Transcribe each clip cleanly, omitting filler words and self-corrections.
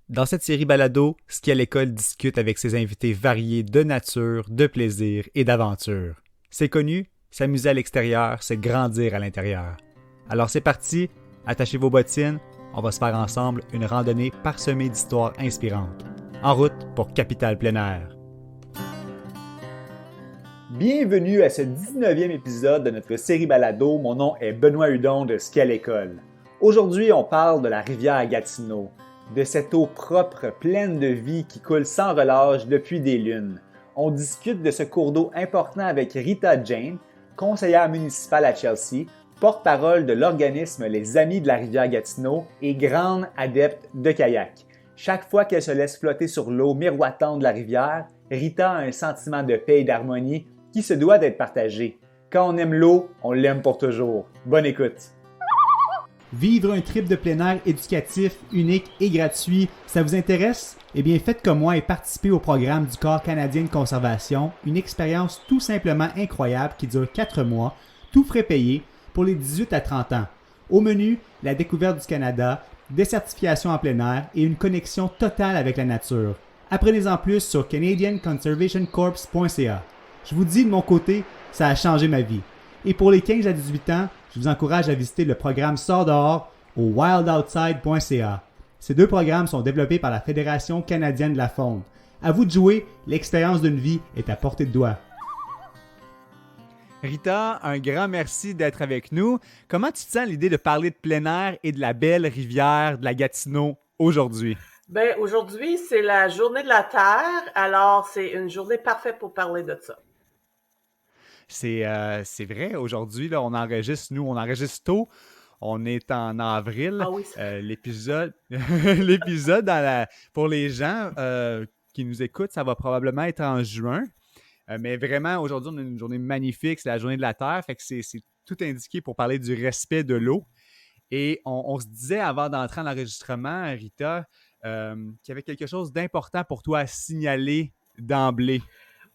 Dans cette série balado, Ski à l'école discute avec ses invités variés de nature, de plaisir et d'aventure. C'est connu, s'amuser à l'extérieur, c'est grandir à l'intérieur. Alors c'est parti, attachez vos bottines, on va se faire ensemble une randonnée parsemée d'histoires inspirantes. En route pour Capitale Plein Air. Bienvenue à ce 19e épisode de notre série balado. Mon nom est Benoît Hudon de Ski à l'école. Aujourd'hui, on parle de la rivière Gatineau, de cette eau propre, pleine de vie qui coule sans relâche depuis des lunes. On discute de ce cours d'eau important avec Rita Jane, conseillère municipale à Chelsea, porte-parole de l'organisme Les Amis de la rivière Gatineau et grande adepte de kayak. Chaque fois qu'elle se laisse flotter sur l'eau miroitante de la rivière, Rita a un sentiment de paix et d'harmonie qui se doit d'être partagé. Quand on aime l'eau, on l'aime pour toujours. Bonne écoute! Vivre un trip de plein air éducatif, unique et gratuit, ça vous intéresse? Eh bien, faites comme moi et participez au programme du Corps canadien de conservation, une expérience tout simplement incroyable qui dure 4 mois, tout frais payés, pour les 18 à 30 ans. Au menu, la découverte du Canada, des certifications en plein air et une connexion totale avec la nature. Apprenez-en plus sur canadianconservationcorps.ca. Je vous dis de mon côté, ça a changé ma vie. Et pour les 15 à 18 ans, je vous encourage à visiter le programme Sors dehors au wildoutside.ca. Ces deux programmes sont développés par la Fédération canadienne de la faune. À vous de jouer, l'expérience d'une vie est à portée de doigt. Rita, un grand merci d'être avec nous. Comment tu te sens à l'idée de parler de plein air et de la belle rivière de la Gatineau aujourd'hui? Ben, aujourd'hui, c'est la journée de la Terre, alors c'est une journée parfaite pour parler de ça. C'est vrai, aujourd'hui, là, on enregistre tôt. On est en avril. Ah oui, L'épisode, l'épisode pour les gens qui nous écoutent, ça va probablement être en juin. Mais vraiment, aujourd'hui, on a une journée magnifique. C'est la journée de la Terre. Fait que c'est tout indiqué pour parler du respect de l'eau. Et on se disait avant d'entrer en enregistrement, Rita, qu'il y avait quelque chose d'important pour toi à signaler d'emblée.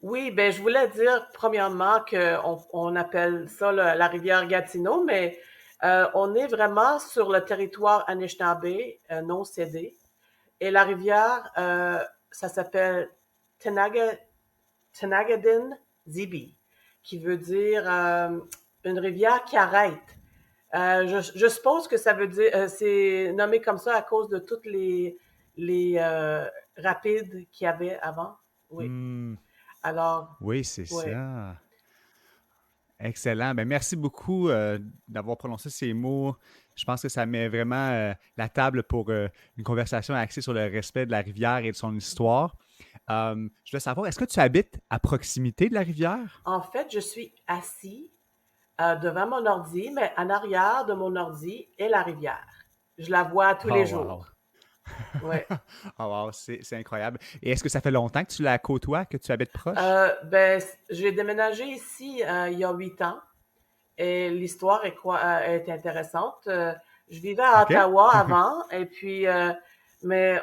oui, ben je voulais dire premièrement qu'on appelle ça la rivière Gatineau, mais on est vraiment sur le territoire Anishinaabe, non cédé, et la rivière, ça s'appelle Tenagadin Zibi, qui veut dire une rivière qui arrête. Je suppose que ça veut dire, c'est nommé comme ça à cause de toutes les rapides qu'il y avait avant. Oui. Hmm, Alors, oui, c'est oui. ça. Excellent. Ben, merci beaucoup d'avoir prononcé ces mots. Je pense que ça met vraiment la table pour une conversation axée sur le respect de la rivière et de son histoire. Je veux savoir, est-ce que tu habites à proximité de la rivière? En fait, je suis assis devant mon ordi, mais en arrière de mon ordi est la rivière. Je la vois tous les Oh, wow. jours. Ouais. Oh, wow, c'est incroyable. Et est-ce que ça fait longtemps que tu la côtoies, que tu habites proche? Ben, j'ai déménagé ici il y a 8 ans et l'histoire est intéressante. Je vivais à OK. Ottawa avant et puis, mais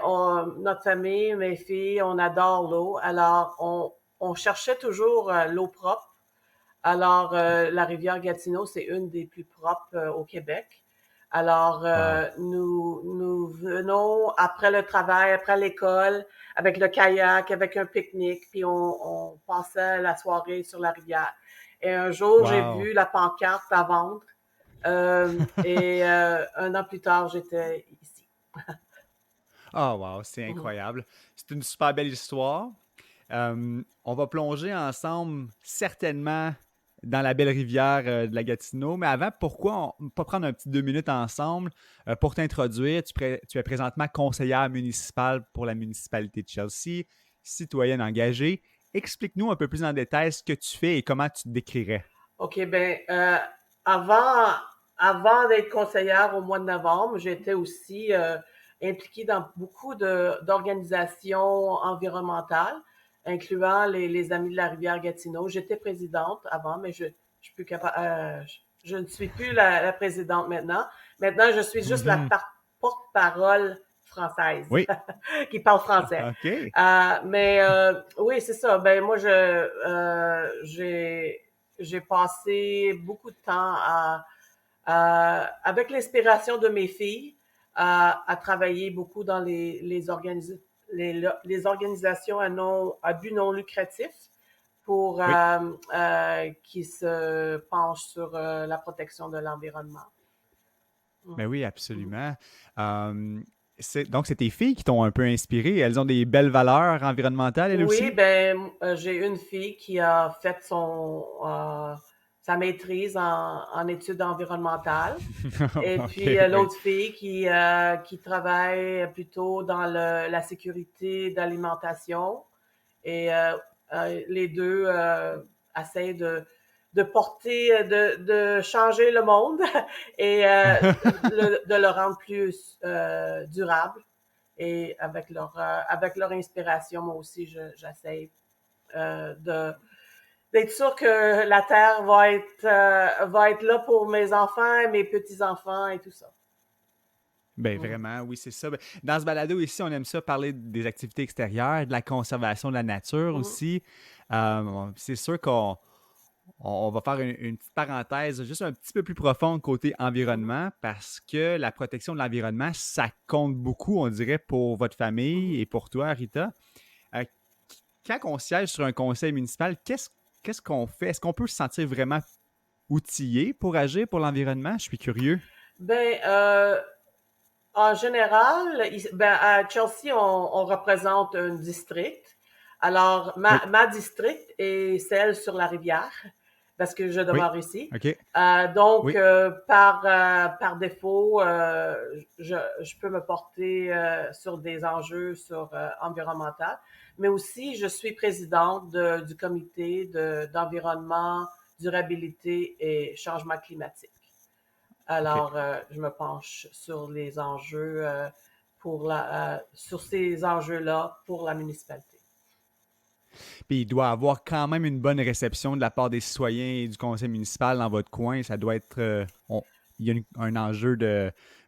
notre famille, mes filles, on adore l'eau. Alors, on cherchait toujours l'eau propre. Alors, la rivière Gatineau, c'est une des plus propres au Québec. Alors, Wow. nous venons après le travail, après l'école, avec le kayak, avec un pique-nique, puis on passait la soirée sur la rivière. Et un jour, j'ai Wow. vu la pancarte à vendre, et un an plus tard, j'étais ici. Oh, wow, c'est Mhm. incroyable. C'est une super belle histoire. On va plonger ensemble certainement dans la belle rivière de la Gatineau. Mais avant, pourquoi pas prendre un petit 2 minutes ensemble pour t'introduire? Tu es présentement conseillère municipale pour la municipalité de Chelsea, citoyenne engagée. Explique-nous un peu plus en détail ce que tu fais et comment tu te décrirais. OK, ben, avant, avant d'être conseillère au mois de novembre, j'étais aussi impliquée dans beaucoup d'organisations environnementales, incluant les Amis de la rivière Gatineau. J'étais présidente avant, mais je suis plus capable, je ne suis plus la présidente maintenant. Maintenant, je suis juste la Mhm. porte-parole française Oui. qui parle français. OK. Mais oui, c'est ça. Ben moi, j'ai passé beaucoup de temps avec l'inspiration de mes filles à travailler beaucoup dans les organisations à but non lucratif pour Oui. qui se penchent sur la protection de l'environnement. Ben oui, Mhm. absolument. Donc, c'est tes filles qui t'ont un peu inspiré. Elles ont des belles valeurs environnementales, elles Oui, aussi? ben j'ai une fille qui a fait sa maîtrise en études environnementales. Et puis OK, oui. l'autre fille qui travaille plutôt dans la sécurité d'alimentation. Et les deux essayent de porter, de changer le monde et de le rendre plus durable. Et avec leur inspiration, moi aussi, j'essaie de d'être sûr que la Terre va être là pour mes enfants, mes petits-enfants et tout ça. Ben Mm. vraiment, oui, c'est ça. Ben, dans ce balado ici, on aime ça parler des activités extérieures, de la conservation de la nature Mm. aussi. C'est sûr qu'on va faire une petite parenthèse juste un petit peu plus profonde côté Mm. environnement parce que la protection de l'environnement, ça compte beaucoup, on dirait, pour votre Mm. famille et pour toi, Rita. Euh, Quand on siège sur un conseil municipal, qu'est-ce qu'on fait? Est-ce qu'on peut se sentir vraiment outillé pour agir pour l'environnement? Je suis curieux. Ben, en général, ben, à Chelsea, on représente un district. Alors, Oui, ma district est celle sur la rivière, parce que je oui, demeure ici. OK, Donc, oui, par défaut, je peux me porter sur des enjeux environnementaux, mais aussi je suis présidente du comité d'environnement, durabilité et changement climatique. OK. Alors, je me penche sur les enjeux sur ces enjeux-là pour la municipalité. Puis il doit avoir quand même une bonne réception de la part des citoyens et du conseil municipal dans votre coin. Ça doit être. Il y a un enjeu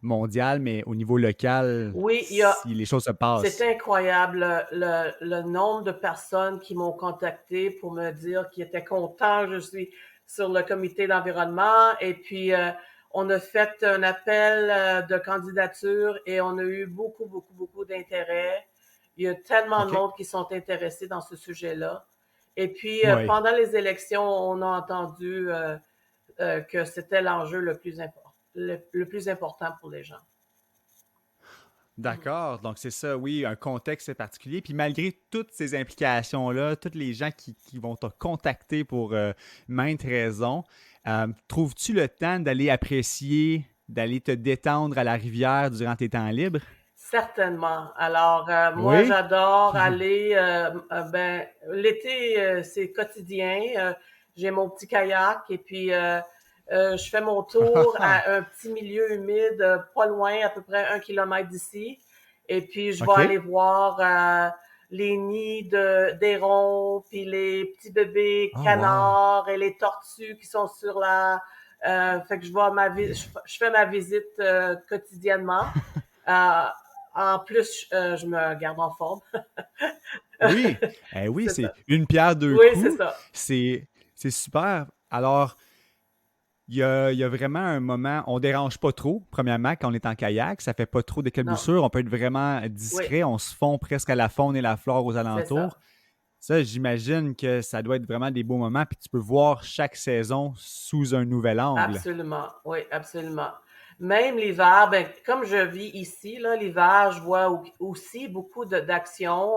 mondial, mais au niveau local, Oui, si les choses se c'est passent. incroyable le nombre de personnes qui m'ont contacté pour me dire qu'ils étaient contents. Je suis sur le comité d'environnement et puis on a fait un appel de candidature et on a eu beaucoup, beaucoup, beaucoup d'intérêt. Il y a tellement de OK. monde qui sont intéressés dans ce sujet-là. Et puis Oui. pendant les élections, on a entendu que c'était l'enjeu le plus important pour les gens. Mhm. D'accord. Donc, c'est ça, oui, un contexte particulier. Puis, malgré toutes ces implications-là, tous les gens qui vont te contacter pour maintes raisons, trouves-tu le temps d'aller apprécier, d'aller te détendre à la rivière durant tes temps libres? Certainement. Alors, moi, Oui? j'adore aller, ben, l'été, c'est quotidien. J'ai mon petit kayak et puis je fais mon tour à un petit milieu humide, pas loin, à peu près 1 kilomètre d'ici. Et puis, je vais OK. aller voir les nids d'érons, puis les petits bébés Oh, wow. canards et les tortues qui sont sur la... fait que je fais ma visite quotidiennement. Euh, En plus, je me garde en forme. Oui, oui, C'est c'est ça. une pierre deux Oui, c'est coups. ça. C'est super. Alors, il y a vraiment un moment, on dérange pas trop, premièrement, quand on est en kayak, ça fait pas trop Non. d'éclaboussures, on peut être vraiment Oui, discret, on se fond presque à la faune et la flore aux c'est alentours. ça. Ça, j'imagine que ça doit être vraiment des beaux moments, puis tu peux voir chaque saison sous un nouvel angle. Absolument. Oui, absolument. Même l'hiver, ben, comme je vis ici, là, l'hiver, je vois aussi beaucoup d'actions.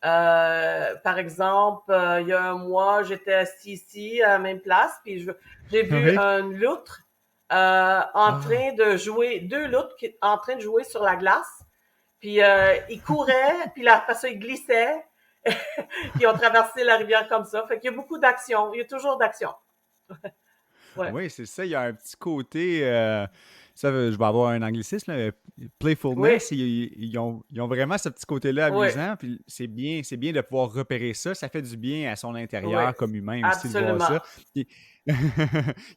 Par exemple, il y a un mois, j'étais assis ici à la même place, puis j'ai vu Oui. une loutre en Ah, train de jouer, deux loutres en train de jouer sur la glace. Puis ils couraient, puis là, après ça, ils glissaient, puis ont traversé la rivière comme ça. Fait qu'il y a beaucoup d'action. Il y a toujours d'action. Ouais. oui, c'est ça, il y a un petit côté, ça, je vais avoir un anglicisme, là, Oui, playfulness, ils ont vraiment ce petit côté-là oui, amusant, puis c'est bien de pouvoir repérer ça, ça fait du bien à son oui. intérieur comme humain aussi de voir Absolument. ça. Puis,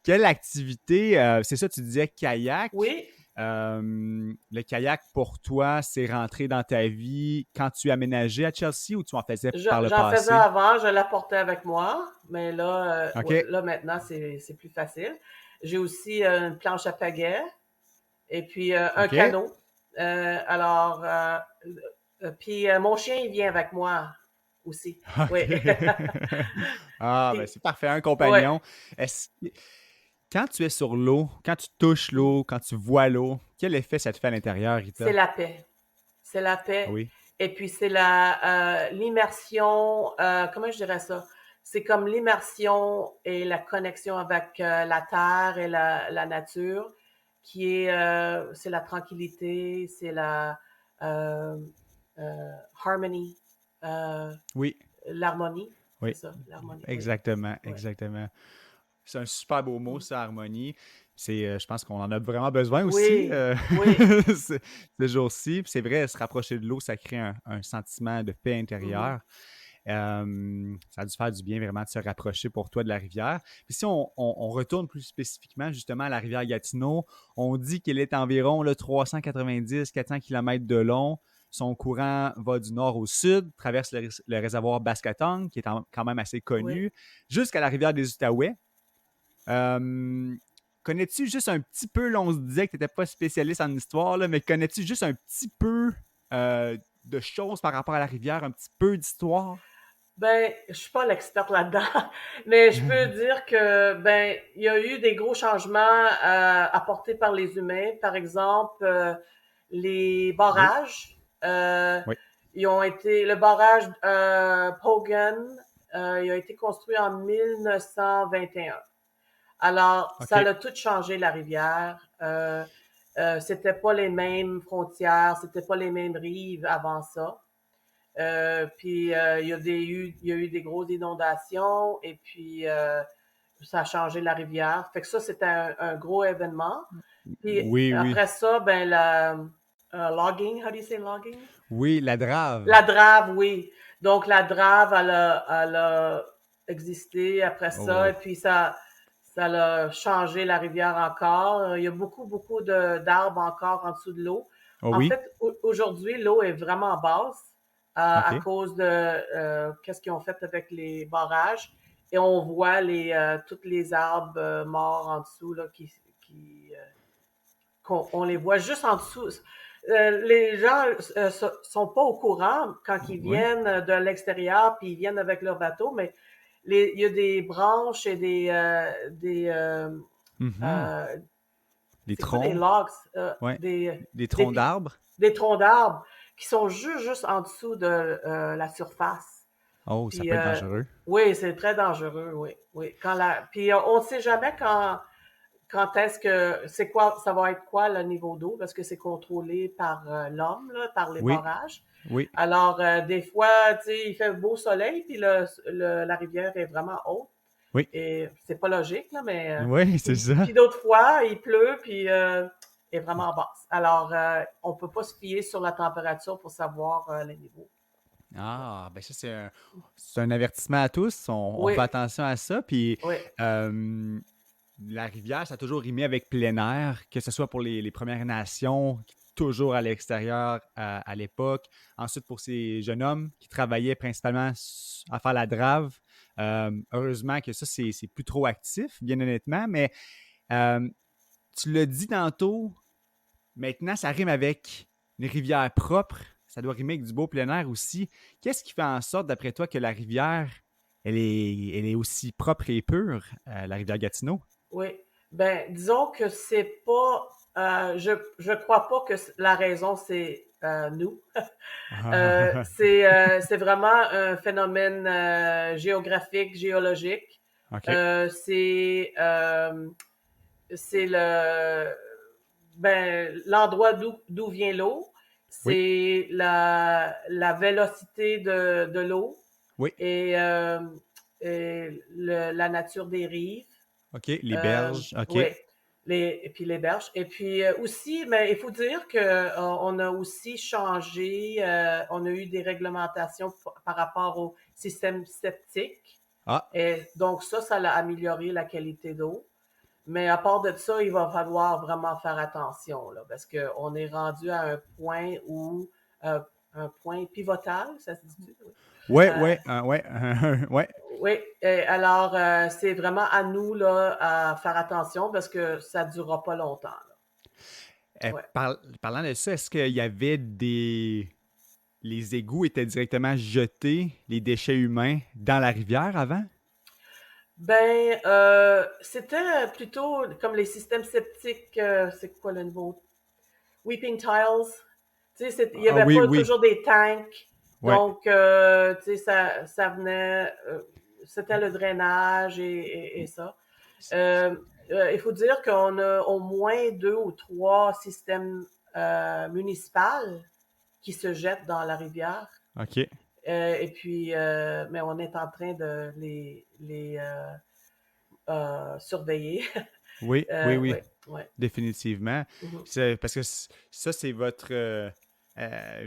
quelle activité, c'est ça, tu disais kayak, Oui, le kayak pour toi, c'est rentré dans ta vie quand tu aménageais à Chelsea ou tu en faisais par le j'en faisais passé? avant, je l'apportais avec moi, mais là, OK. ouais, là maintenant, c'est plus facile. J'ai aussi une planche à pagaie. Et puis un OK. canot. Alors, puis mon chien, il vient avec moi aussi. Oui. OK. Ah, ben Puis, c'est parfait, un ouais. compagnon. Est-ce Quand tu es sur l'eau, quand tu touches Mhm. l'eau, quand tu vois l'eau, quel effet ça te fait à l'intérieur, C'est Rita? la paix. C'est la Ah paix. oui. Et puis c'est la l'immersion. Comment je dirais ça? C'est comme l'immersion et la connexion avec la terre et la nature, qui est c'est la tranquillité, c'est la euh, harmony, euh, Oui, l'harmonie. C'est oui. ça, l'harmonie. Oui, Exactement, oui. exactement. C'est un super beau mot, Mhm. ça, harmonie. Je pense qu'on en a vraiment besoin aussi Oui, oui. ce- ces jours-ci. Puis c'est vrai, se rapprocher de l'eau, ça crée un sentiment de paix Mhm. intérieure. Ça a dû faire du bien vraiment de se rapprocher pour toi de la rivière. Puis si on retourne plus spécifiquement justement à la rivière Gatineau, on dit qu'elle est environ 390-400 km de long. Son courant va du nord au sud, traverse le réservoir Bascatong, qui est quand même assez Oui. connu, jusqu'à la rivière des Outaouais. Euh, Connais-tu juste un petit peu, là, on se disait que tu n'étais pas spécialiste en histoire, là, mais connais-tu juste un petit peu de choses par rapport à la rivière, un petit peu d'histoire? Ben, je suis pas l'experte là-dedans, mais je peux dire que ben il y a eu des gros changements apportés par les humains. Par exemple, les Oui, barrages, oui, ils ont été le barrage Pogan, il a été construit en 1921. Alors, ça OK. a tout changé la rivière. C'était pas les mêmes frontières, c'était pas les mêmes rives avant ça. Puis il y a eu des grosses inondations et puis ça a changé la rivière. Fait que ça, c'était un gros événement. Puis Oui, oui. après ça, ben la logging, how do you say logging? Oui, la drave. La drave, oui. Donc la drave, elle a existé après ça et Oh, puis ça a changé la rivière encore. Il y a beaucoup, beaucoup d'arbres encore en dessous de l'eau. oh En oui. fait, aujourd'hui, l'eau est vraiment basse à OK. cause de qu'est-ce qu'ils ont fait avec les barrages. Et on voit tous les arbres morts en dessous là, qui on les voit juste en dessous. Les gens sont pas au courant quand ils Oui. viennent de l'extérieur puis ils viennent avec leur bateau, mais il y a des branches et Mhm. euh, Des c'est quoi des troncs. logs, Ouais. Des troncs des, d'arbres. des troncs d'arbres qui sont juste en dessous de la surface. Oh, ça Puis peut être dangereux. oui, c'est très dangereux, oui, oui. Puis on ne sait jamais quand est-ce que c'est quoi ça va être quoi le niveau d'eau parce que c'est contrôlé par l'homme là, par les Oui, barrages. oui, Alors des fois, tu sais, il fait beau soleil puis la rivière est vraiment haute oui. et c'est pas logique là, mais Oui, c'est ça. puis d'autres fois il pleut puis est vraiment basse. Alors on peut pas se fier sur la température pour savoir les niveaux. Ouais. Ah, ben ça, c'est un avertissement à tous. On Oui, fait attention à ça. Puis oui, euh, la rivière, ça a toujours rimé avec plein air, que ce soit pour les Premières Nations, toujours à l'extérieur à l'époque. Ensuite, pour ces jeunes hommes qui travaillaient principalement à faire la drave. Heureusement que ça, c'est plus trop actif, bien honnêtement. Mais euh, tu l'as dit tantôt, maintenant, ça rime avec une rivière propre. Ça doit rimer avec du beau plein air aussi. Qu'est-ce qui fait en sorte, d'après toi, que la rivière, elle est aussi propre et pure, la rivière Gatineau? oui. Ben, disons que c'est pas. Je crois pas que la raison c'est nous. C'est vraiment un phénomène géographique, géologique. OK. Euh, c'est euh, c'est l'endroit d'où vient l'eau. Oui, C'est la vélocité de l'eau oui. et la nature des rives. OK. Les berges. OK. Oui, et puis les berges. Et puis aussi, mais il faut dire que on a aussi changé, on a eu des réglementations par rapport au système septique. Ah, Et donc ça a amélioré la qualité d'eau. Mais à part de ça, il va falloir vraiment faire attention, là, parce qu'on est rendu à un point où, euh, un point pivotal, ça se dit? Oui. ouais, Euh, ouais, ouais, ouais. oui, et alors c'est vraiment à nous là, à faire attention parce que ça ne durera pas longtemps. Là. Ouais. Parlant de ça, est-ce qu'il y avait des... Les égouts étaient directement jetés, les déchets humains, dans la rivière avant? Ben, c'était plutôt comme les systèmes septiques, c'est quoi le nouveau? Weeping Tiles. Tu sais, il y Ah avait oui, pas oui. toujours des tanks. Ouais. Donc, tu sais, ça venait, c'était le drainage et ça. Euh, il faut dire qu'on a au moins 2 ou 3 systèmes municipaux qui se jettent dans la rivière. OK. Et puis, mais on est en train de les surveiller. Oui, oui, oui. Ouais, ouais. Définitivement. Mhm. Parce que ça, c'est votre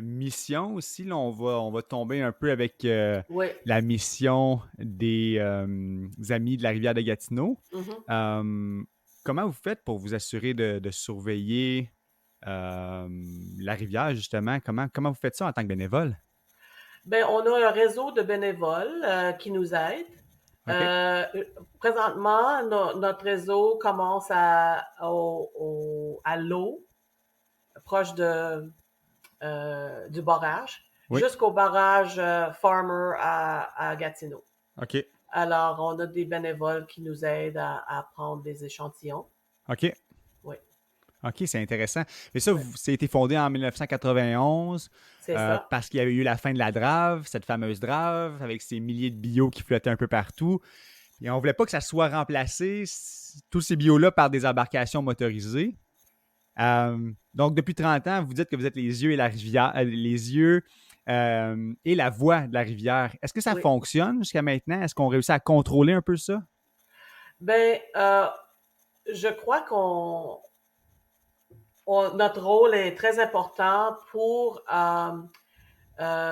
mission aussi. Là, on va tomber un peu avec Ouais. la mission des Amis de la rivière de Gatineau. Mhm. Euh, Comment vous faites pour vous assurer de surveiller la rivière, justement? Comment vous faites ça en tant que bénévole? Ben, on a un réseau de bénévoles qui nous aident. OK. Présentement, notre réseau commence à l'eau, proche du barrage, Oui. jusqu'au barrage Farmer à Gatineau. OK. Alors, on a des bénévoles qui nous aident à prendre des échantillons. OK. Oui, OK, c'est intéressant. Mais ça, oui, ça a été fondé en 1991 c'est ça. parce qu'il y avait eu la fin de la drave, cette fameuse drave, avec ces milliers de bio qui flottaient un peu partout. Et on ne voulait pas que ça soit remplacé, tous ces bios-là, par des embarcations motorisées. Donc, depuis 30 ans, vous dites que vous êtes les yeux et la rivière, les yeux et la voix de la rivière. Est-ce que ça Oui. fonctionne jusqu'à maintenant? Est-ce qu'on réussit à contrôler un peu ça? Ben, je crois notre rôle est très important pour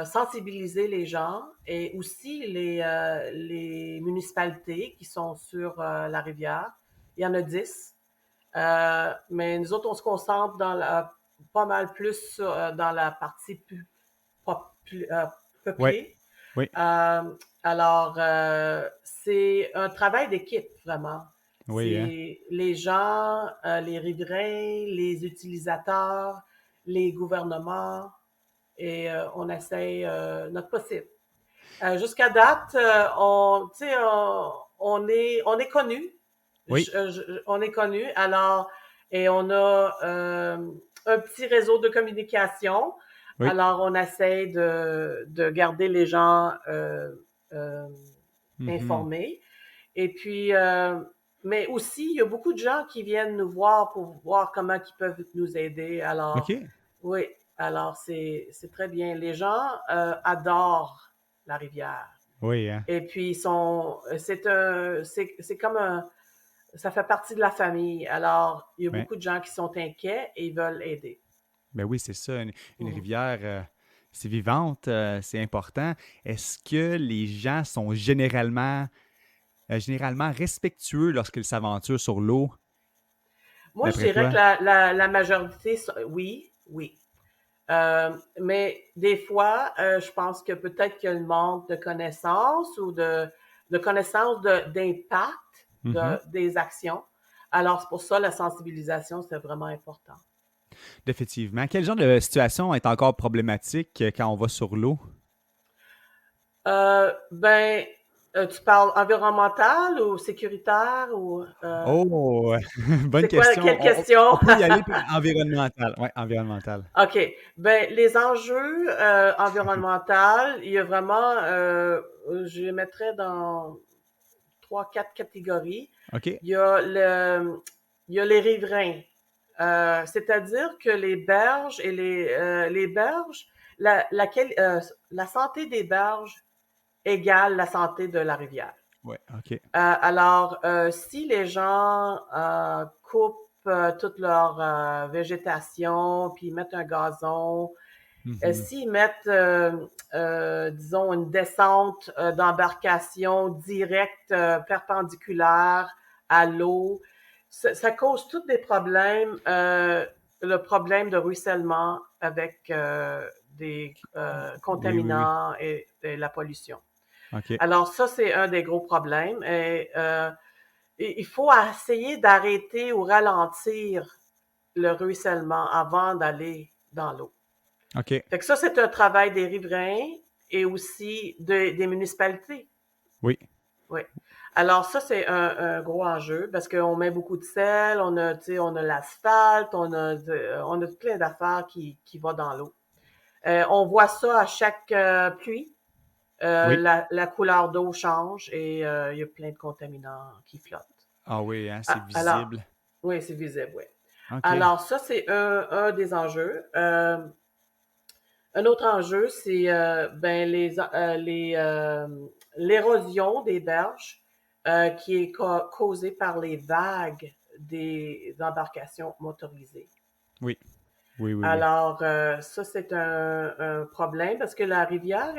sensibiliser les gens et aussi les municipalités qui sont sur la rivière. Il y en a 10. Mais nous autres, on se concentre pas mal plus dans la partie Oui, peuplée. oui, Euh, alors, c'est un travail d'équipe, vraiment. oui, hein? C'est les gens, les riverains, les utilisateurs, les gouvernements, et on essaye notre possible. Jusqu'à date, on est connu. Oui, On est connu. Alors, et on a un petit réseau de communication. oui. Alors, on essaie de garder les gens euh, Mhm. informés. Et puis, mais aussi, il y a beaucoup de gens qui viennent nous voir pour voir comment ils peuvent nous aider. Alors, OK. oui, alors c'est très bien. Les gens adorent la rivière. Oui, hein? Et puis, c'est comme ça fait partie de la famille. Alors, il y a Ouais. beaucoup de gens qui sont inquiets et ils veulent aider. Ben oui, c'est ça. Une Mhm. rivière, c'est vivante, c'est important. Est-ce que les gens sont généralement respectueux lorsqu'ils s'aventurent sur l'eau, Moi, je d'après dirais que toi? la majorité, oui, oui. Mais des fois, je pense que peut-être qu'il y a une manque de connaissances ou de connaissances d'impact Mhm. des actions. Alors, c'est pour ça la sensibilisation, c'est vraiment important. Définitivement. Quel genre de situation est encore problématique quand on va sur l'eau? Ben, tu parles environnemental ou sécuritaire ou Oh, bonne c'est quoi, question. quelle On question? peut y aller environnemental. Oui, environnemental. OK. Ben, les enjeux environnementaux, il y a vraiment, je les mettrais dans 3, 4 catégories. OK. Il y a il y a les riverains. C'est-à-dire que les berges et les berges, la santé des berges égale la santé de la rivière. Oui, OK. Alors, si les gens coupent toute leur végétation, puis mettent un gazon, Mhm. s'ils mettent, disons, une descente d'embarcation directe, perpendiculaire à l'eau, ça cause tous des problèmes. Le problème de ruissellement avec des Oui, oui, oui. contaminants et la pollution. OK. Alors ça, c'est un des gros problèmes. Et il faut essayer d'arrêter ou ralentir le ruissellement avant d'aller dans l'eau. OK. Fait que ça, c'est un travail des riverains et aussi des municipalités. Oui. Oui. Alors ça, c'est un gros enjeu parce qu'on met beaucoup de sel, on a l'asphalte, on a plein d'affaires qui vont dans l'eau. On voit ça à chaque pluie. Oui. La couleur d'eau change et il y a plein de contaminants qui flottent. Ah oui, hein, c'est Alors, visible. oui, c'est visible, oui. OK. Alors, ça, c'est un des enjeux. Un autre enjeu, c'est l'érosion des berges qui est causée par les vagues des embarcations motorisées. Oui. Oui, oui, oui. Alors, ça, c'est un problème parce que la rivière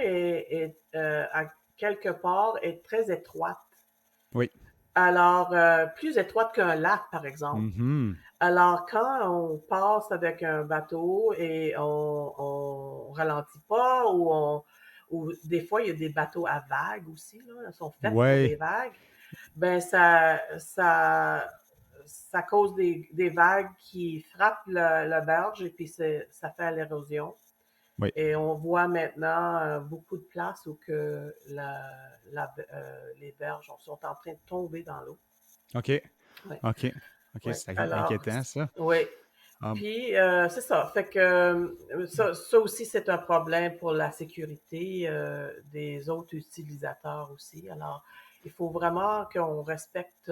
à quelque part, est très étroite. Oui. Alors, plus étroite qu'un lac, par exemple. Mhm. Alors, quand on passe avec un bateau et on ralentit pas ou des fois, il y a des bateaux à vagues aussi, là, ils sont faits pour des Ouais. vagues, ben ça cause des vagues qui frappent la berge et puis ça fait l'érosion. Oui. Et on voit maintenant beaucoup de places où que les berges sont en train de tomber dans l'eau. OK. Ouais. OK. OK, Ouais. c'est Alors, inquiétant, ça. oui. Um, Puis, c'est ça. Fait que ça aussi, c'est un problème pour la sécurité des autres utilisateurs aussi. Alors, il faut vraiment qu'on respecte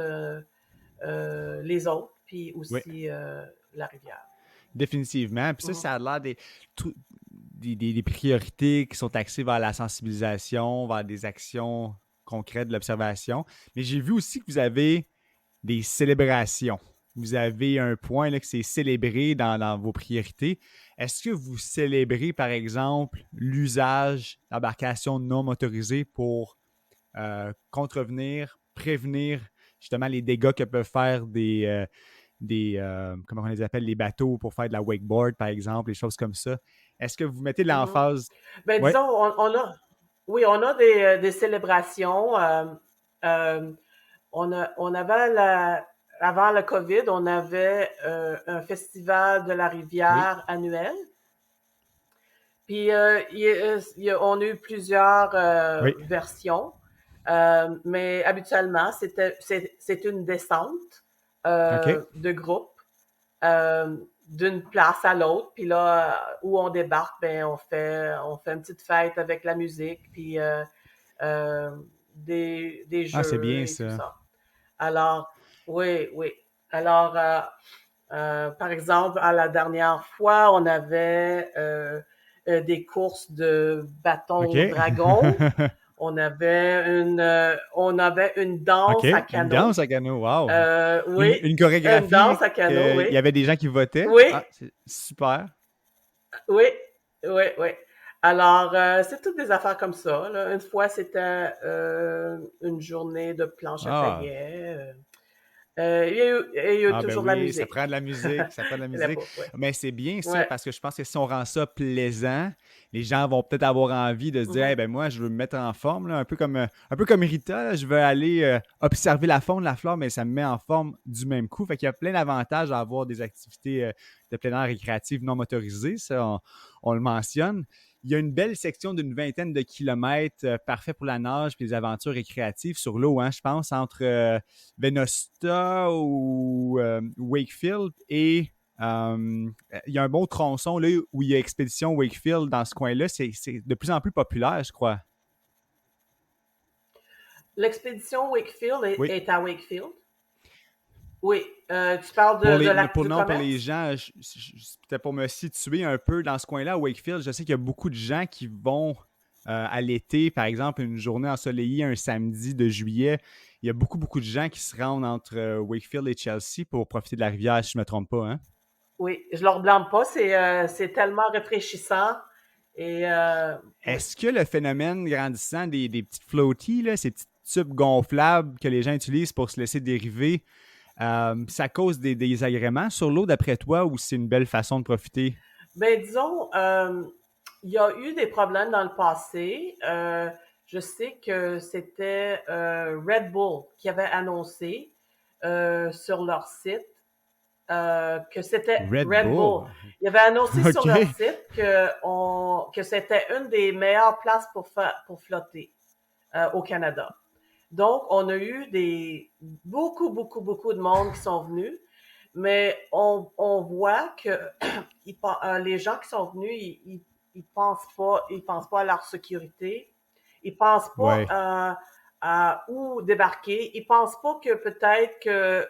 les autres, puis oui, aussi la rivière. définitivement. Puis ça, Mhm. ça a l'air des priorités qui sont axées vers la sensibilisation, vers des actions concrètes de l'observation. Mais j'ai vu aussi que vous avez des célébrations. Vous avez un point là, que c'est célébré dans vos priorités. Est-ce que vous célébrez, par exemple, l'usage d'embarcations non motorisées pour contrevenir, prévenir justement les dégâts que peuvent faire comment on les appelle, les bateaux pour faire de la wakeboard, par exemple, les choses comme ça. Est-ce que vous mettez de Mhm. l'emphase? Ben, Oui, disons, oui, on a des célébrations. Euh, on avait avant le COVID, on avait un festival de la oui, rivière annuel. Puis on a eu plusieurs oui. versions, mais habituellement, c'est une descente OK. de groupe euh, d'une place à l'autre. Puis là, où on débarque, ben on fait une petite fête avec la musique, puis euh, des Ah, c'est jeux bien et tout ça. ça. Alors, oui, oui. Alors, par exemple, à la dernière fois, on avait des courses de bâtons OK. dragons. On avait une OK. danse à Une canot. danse à canot, wow. Oui, Une une danse chorégraphie à canot, qu'il y oui. avait des gens qui votaient. Oui, Ah, c'est super. oui, oui, oui. Alors, c'est toutes des affaires comme ça, là. Une fois, c'était une journée de planche à Ah, taillet. Il y a eu Ah ben toujours de la oui, ça musique. prend de la musique, ça prend de la La musique. bouffe, ouais. Mais c'est bien ça Ouais. parce que je pense que si on rend ça plaisant, les gens vont peut-être avoir envie de se dire, eh Mhm. ben moi, je veux me mettre en forme, là, un peu comme Rita, là, je veux aller observer la faune, la flore, mais ça me met en forme du même coup. Fait qu'il y a plein d'avantages à avoir des activités de plein air récréatives non motorisées, ça, on le mentionne. Il y a une belle section d'une vingtaine de kilomètres, parfait pour la nage et les aventures récréatives sur l'eau, hein, je pense, entre Venosta ou Wakefield et il y a un bon tronçon là, où il y a Expédition Wakefield dans ce coin-là. C'est de plus en plus populaire, je crois. L'expédition Wakefield est, Oui. est à Wakefield. Oui. Tu parles de l'acte du Non, pour les commerce? gens, c'était pour me situer un peu dans ce coin-là, à Wakefield. Je sais qu'il y a beaucoup de gens qui vont à l'été, par exemple, une journée ensoleillée, un samedi de juillet. Il y a beaucoup, beaucoup de gens qui se rendent entre Wakefield et Chelsea pour profiter de la rivière, si je ne me trompe pas. Hein? Oui. Je ne leur blâme pas. C'est tellement rafraîchissant. Et oui. Est-ce que le phénomène grandissant des petites floaties, là, ces petits tubes gonflables que les gens utilisent pour se laisser dériver, ça cause des désagréments sur l'eau d'après toi ou c'est une belle façon de profiter? Ben, disons, il y a eu des problèmes dans le passé. Je sais que c'était Red Bull qui avait annoncé sur leur site que c'était Red Red Bull. Bull. Ils avaient annoncé sur OK. leur site que c'était une des meilleures places pour flotter au Canada. Donc, on a eu beaucoup de monde qui sont venus, mais on voit que les gens qui sont venus, ils pensent pas à leur sécurité, ils pensent pas Ouais. à où débarquer, ils pensent pas que peut-être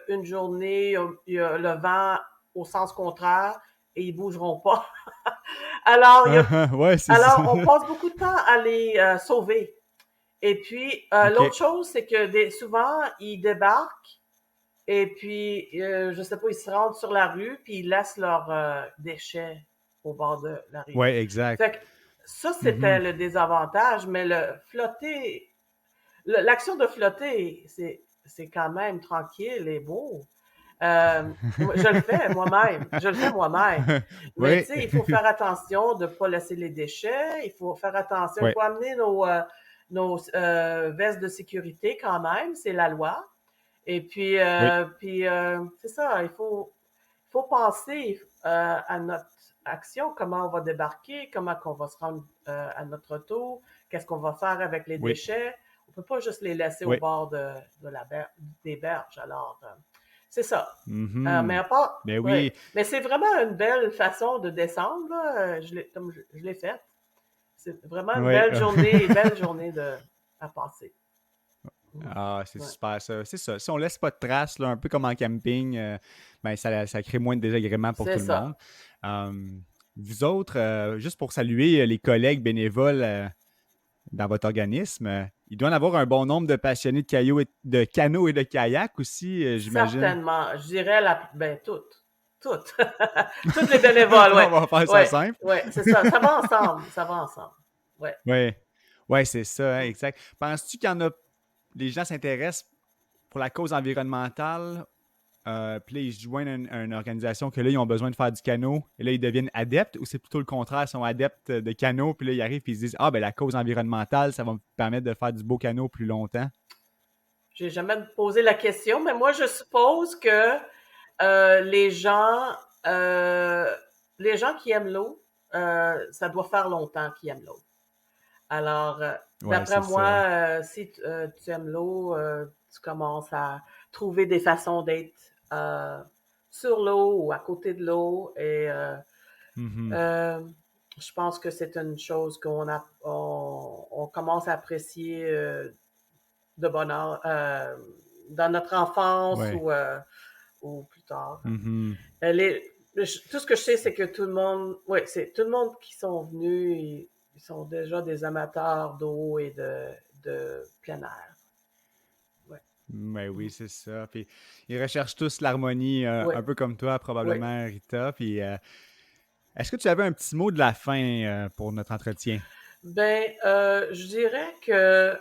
qu'une journée, il y a le vent au sens contraire et ils bougeront pas. Alors, Ouais, c'est ça. on passe beaucoup de temps à les sauver. Et puis, l'autre OK. chose, c'est que souvent, ils débarquent et puis, je sais pas, ils se rendent sur la rue puis ils laissent leurs déchets au bord de la rivière. Ouais, exact. Fait que ça, c'était le désavantage, mais l'action de flotter, c'est quand même tranquille et beau. Je le fais moi-même. Mais Oui. tu sais, il faut faire attention de ne pas laisser les déchets. Il faut faire attention. Il Ouais. faut amener nos vestes de sécurité quand même. C'est la loi. Et puis, Oui. c'est ça. Il faut penser à notre action, comment on va débarquer, comment on va se rendre à notre auto, qu'est-ce qu'on va faire avec les Oui. déchets. On peut pas juste les laisser au Oui. bord des berges. Alors, c'est ça. Mhm. Mais à part, Ben ouais. oui. Mais c'est vraiment une belle façon de descendre, là. Comme je l'ai faite. C'est vraiment une Ouais. belle journée à passer. Ah, c'est Ouais. super ça. C'est ça. Si on laisse pas de traces, là, un peu comme en camping, ben ça crée moins de désagréments pour C'est tout le ça. monde. Vous autres, juste pour saluer les collègues bénévoles dans votre organisme, il doit y en avoir un bon nombre de passionnés de canot et de kayak aussi, j'imagine. Certainement. Je dirais toutes. Toutes. Toutes les bénévoles, On ouais. va faire ça Ouais, simple. ouais, c'est ça. Ça va ensemble. Ça va ensemble. Ouais. Ouais. Ouais, c'est ça, hein, exact. Penses-tu qu'il y en a. Les gens s'intéressent pour la cause environnementale, puis là, ils se joignent à une organisation que là, ils ont besoin de faire du canot, et là, ils deviennent adeptes, ou c'est plutôt le contraire, ils sont adeptes de canot, puis là, ils arrivent et ils se disent, ah, ben la cause environnementale, ça va me permettre de faire du beau canot plus longtemps. J'ai jamais posé la question, mais moi, je suppose que euh, les gens, euh, les gens qui aiment l'eau, ça doit faire longtemps qu'ils aiment l'eau. Alors, Ouais, d'après c'est moi, ça. si tu aimes l'eau, tu commences à trouver des façons d'être sur l'eau ou à côté de l'eau. Et Mhm. euh, je pense que c'est une chose on commence à apprécier de bonheur dans notre enfance Ouais. ou plus tard. Mhm. Tout ce que je sais, c'est que tout le monde qui sont venus, ils sont déjà des amateurs d'eau et de plein air. Ouais. Ben oui, c'est ça. Puis ils recherchent tous l'harmonie, Ouais. un peu comme toi, Ouais. probablement, Rita. Puis est-ce que tu avais un petit mot de la fin pour notre entretien? Ben, je dirais que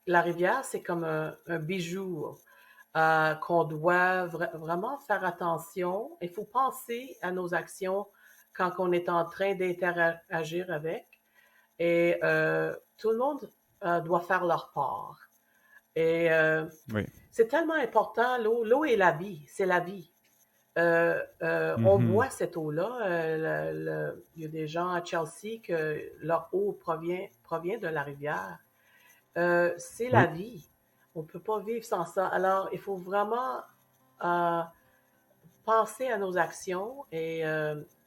la rivière, c'est comme un bijou qu'on doit vraiment faire attention. Il faut penser à nos actions quand on est en train d'interagir avec. Et tout le monde doit faire leur part. Et Oui. c'est tellement important, l'eau. L'eau est la vie, c'est la vie. On Mhm. boit cette eau-là. Il y a des gens à Chelsea que leur eau provient de la rivière. C'est la Oui. vie. On ne peut pas vivre sans ça. Alors, il faut vraiment euh, penser à nos actions et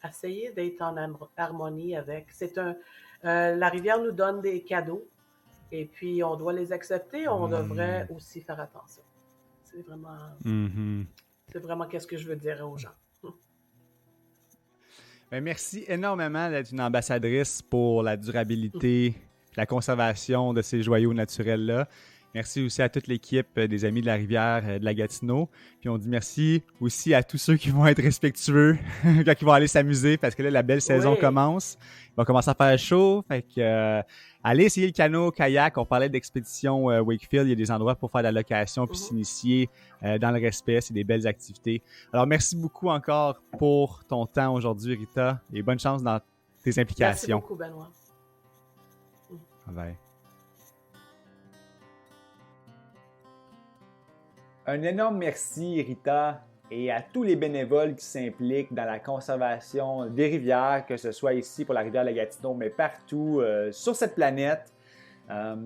essayer d'être en harmonie avec. La rivière nous donne des cadeaux et puis on doit les accepter. On devrait aussi faire attention. C'est vraiment, Mhm. c'est vraiment qu'est-ce que je veux dire aux gens. Ben, merci énormément d'être une ambassadrice pour la durabilité, la conservation de ces joyaux naturels-là. Merci aussi à toute l'équipe des Amis de la Rivière de la Gatineau. Puis on dit merci aussi à tous ceux qui vont être respectueux quand ils vont aller s'amuser parce que là, la belle saison Oui. commence. Il va commencer à faire chaud. Fait que allez essayer le canot, kayak. On parlait d'expédition Wakefield. Il y a des endroits pour faire de la location puis s'initier dans le respect. C'est des belles activités. Alors, merci beaucoup encore pour ton temps aujourd'hui, Rita, et bonne chance dans tes Merci implications. beaucoup, Benoît. Bye. Un énorme merci, Rita, et à tous les bénévoles qui s'impliquent dans la conservation des rivières, que ce soit ici pour la rivière la Gatineau, mais partout sur cette planète.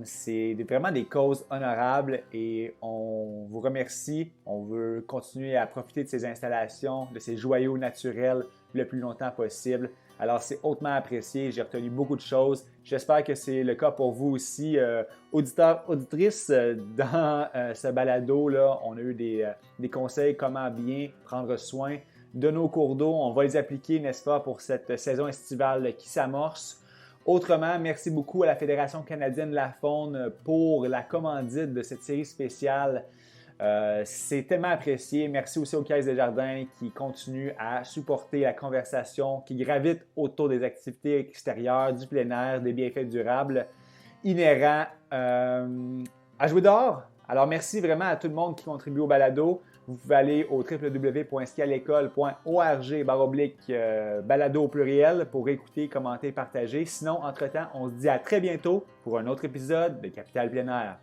C'est vraiment des causes honorables et on vous remercie. On veut continuer à profiter de ces installations, de ces joyaux naturels le plus longtemps possible. Alors, c'est hautement apprécié. J'ai retenu beaucoup de choses. J'espère que c'est le cas pour vous aussi. Auditeurs, auditrices, dans ce balado-là, on a eu des conseils comment bien prendre soin de nos cours d'eau. On va les appliquer, n'est-ce pas, pour cette saison estivale qui s'amorce. Autrement, merci beaucoup à la Fédération canadienne de la faune pour la commandite de cette série spéciale. C'est tellement apprécié. Merci aussi aux Caisses des Jardins qui continuent à supporter la conversation qui gravite autour des activités extérieures, du plein air, des bienfaits durables inhérents à jouer dehors. Alors, merci vraiment à tout le monde qui contribue au balado. Vous pouvez aller au www.skialecole.org/balado au pluriel pour écouter, commenter, partager. Sinon, entre-temps, on se dit à très bientôt pour un autre épisode de Capital Plein Air.